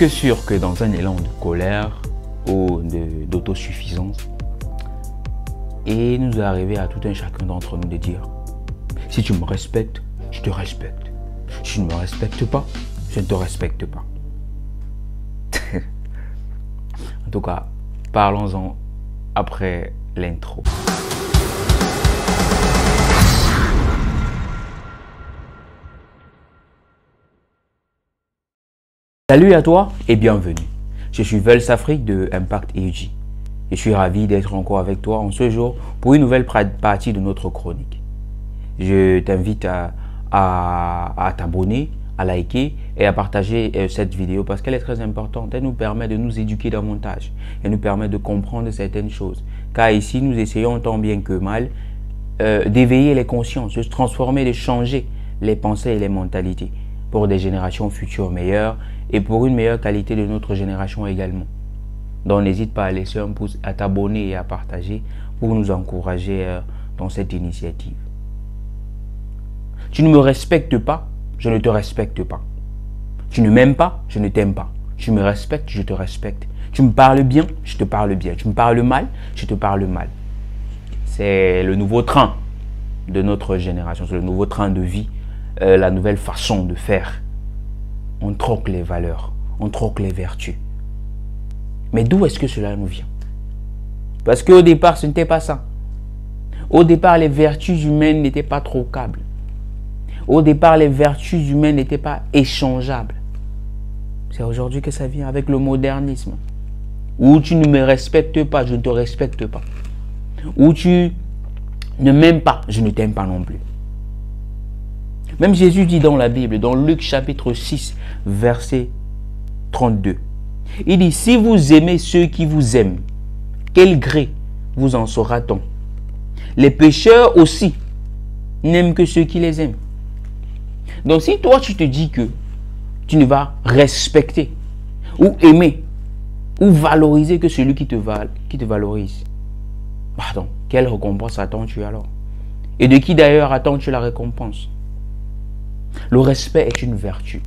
presque sûr que dans un élan de colère ou d'autosuffisance, il nous est arrivé à tout un chacun d'entre nous de dire: si tu me respectes, je te respecte. Si tu ne me respectes pas, je ne te respecte pas. En tout cas, parlons-en après l'intro. Salut à toi et bienvenue. Je suis Vels Afrique de Impact EUJ. Je suis ravi d'être encore avec toi en ce jour pour une nouvelle partie de notre chronique. Je t'invite à t'abonner, à liker et à partager cette vidéo parce qu'elle est très importante. Elle nous permet de nous éduquer davantage. Elle nous permet de comprendre certaines choses. Car ici, nous essayons tant bien que mal d'éveiller les consciences, de se transformer, de changer les pensées et les mentalités pour des générations futures meilleures et pour une meilleure qualité de notre génération également. Donc n'hésite pas à laisser un pouce, à t'abonner et à partager pour nous encourager dans cette initiative. Tu ne me respectes pas, je ne te respecte pas. Tu ne m'aimes pas, je ne t'aime pas. Tu me respectes, je te respecte. Tu me parles bien, je te parle bien. Tu me parles mal, je te parle mal. C'est le nouveau train de notre génération, c'est le nouveau train de vie, la nouvelle façon de faire. On troque les valeurs, on troque les vertus. Mais d'où est-ce que cela nous vient? Parce qu'au départ, ce n'était pas ça. Au départ, les vertus humaines n'étaient pas trocables. Au départ, les vertus humaines n'étaient pas échangeables. C'est aujourd'hui que ça vient avec le modernisme. Où tu ne me respectes pas, je ne te respecte pas. Où tu ne m'aimes pas, je ne t'aime pas non plus. Même Jésus dit dans la Bible, dans Luc chapitre 6, verset 32. Il dit: si vous aimez ceux qui vous aiment, quel gré vous en saura-t-on? Les pécheurs aussi n'aiment que ceux qui les aiment. Donc si toi tu te dis que tu ne vas respecter ou aimer ou valoriser que celui qui te valorise, pardon, quelle récompense attends-tu alors? Et de qui d'ailleurs attends-tu la récompense? Le respect est une vertu.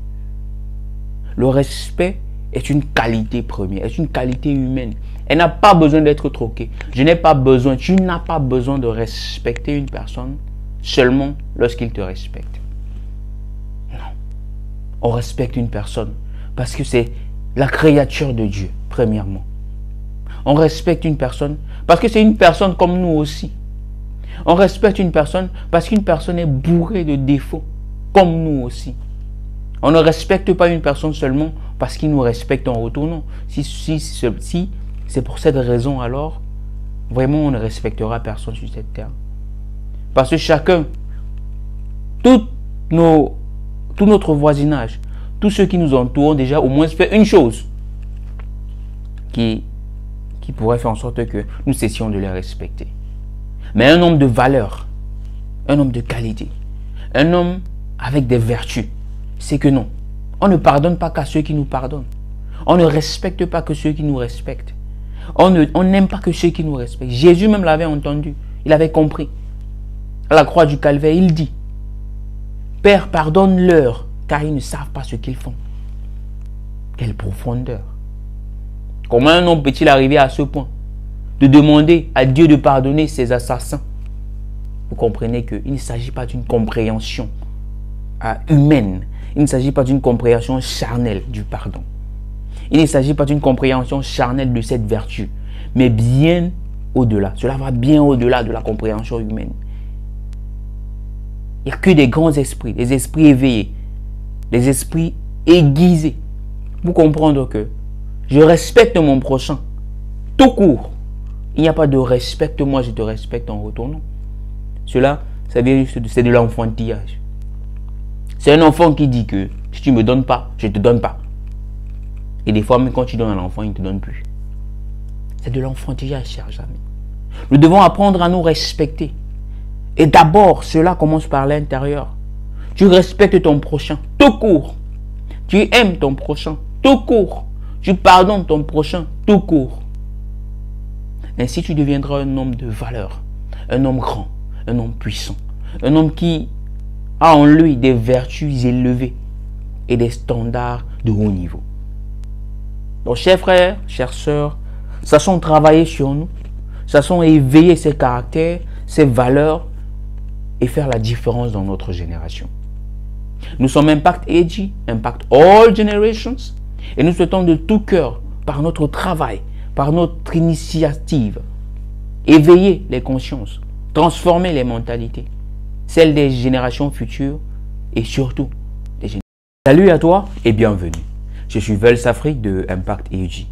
Le respect est une qualité première, est une qualité humaine. Elle n'a pas besoin d'être troquée. Tu n'as pas besoin de respecter une personne seulement lorsqu'il te respecte. Non. On respecte une personne parce que c'est la créature de Dieu, premièrement. On respecte une personne parce que c'est une personne comme nous aussi. On respecte une personne parce qu'une personne est bourrée de défauts, comme nous aussi. On ne respecte pas une personne seulement parce qu'il nous respecte en retour. Non. Si c'est pour cette raison, alors vraiment on ne respectera personne sur cette terre. Parce que chacun, tout notre voisinage, tous ceux qui nous entourent ont déjà au moins fait une chose qui pourrait faire en sorte que nous cessions de les respecter. Mais un homme de valeur, un homme de qualité, un homme avec des vertus, c'est que non, on ne pardonne pas qu'à ceux qui nous pardonnent. On ne respecte pas que ceux qui nous respectent. On n'aime pas que ceux qui nous respectent. Jésus même l'avait entendu, il avait compris. À la croix du Calvaire, il dit: Père, pardonne-leur, car ils ne savent pas ce qu'ils font. Quelle profondeur! Comment un homme peut-il arriver à ce point de demander à Dieu de pardonner ses assassins? Vous comprenez qu'il ne s'agit pas d'une compréhension humaine. Il ne s'agit pas d'une compréhension charnelle du pardon. Il ne s'agit pas d'une compréhension charnelle de cette vertu, mais bien au-delà. Cela va bien au-delà de la compréhension humaine. Il n'y a que des grands esprits, des esprits éveillés, des esprits aiguisés pour comprendre que je respecte mon prochain tout court. Il n'y a pas de respecte-moi, je te respecte en retournant. Cela, ça vient juste c'est de l'enfantillage. C'est un enfant qui dit que si tu ne me donnes pas, je ne te donne pas. Et des fois, même quand tu donnes à l'enfant, il ne te donne plus. C'est de l'enfantillage, chers amis. Nous devons apprendre à nous respecter. Et d'abord, cela commence par l'intérieur. Tu respectes ton prochain tout court. Tu aimes ton prochain tout court. Tu pardonnes ton prochain tout court. Ainsi, tu deviendras un homme de valeur, un homme grand, un homme puissant, un homme qui a en lui des vertus élevées et des standards de haut niveau. Donc, chers frères, chères sœurs, sachons travailler sur nous, sachons éveiller ces caractères, ces valeurs et faire la différence dans notre génération. Nous sommes Impact AG, Impact All Generations, et nous souhaitons de tout cœur, par notre travail, par notre initiative, éveiller les consciences, transformer les mentalités, celles des générations futures et surtout des générations. Salut à toi et bienvenue. Je suis Vels Afrique de Impact AG.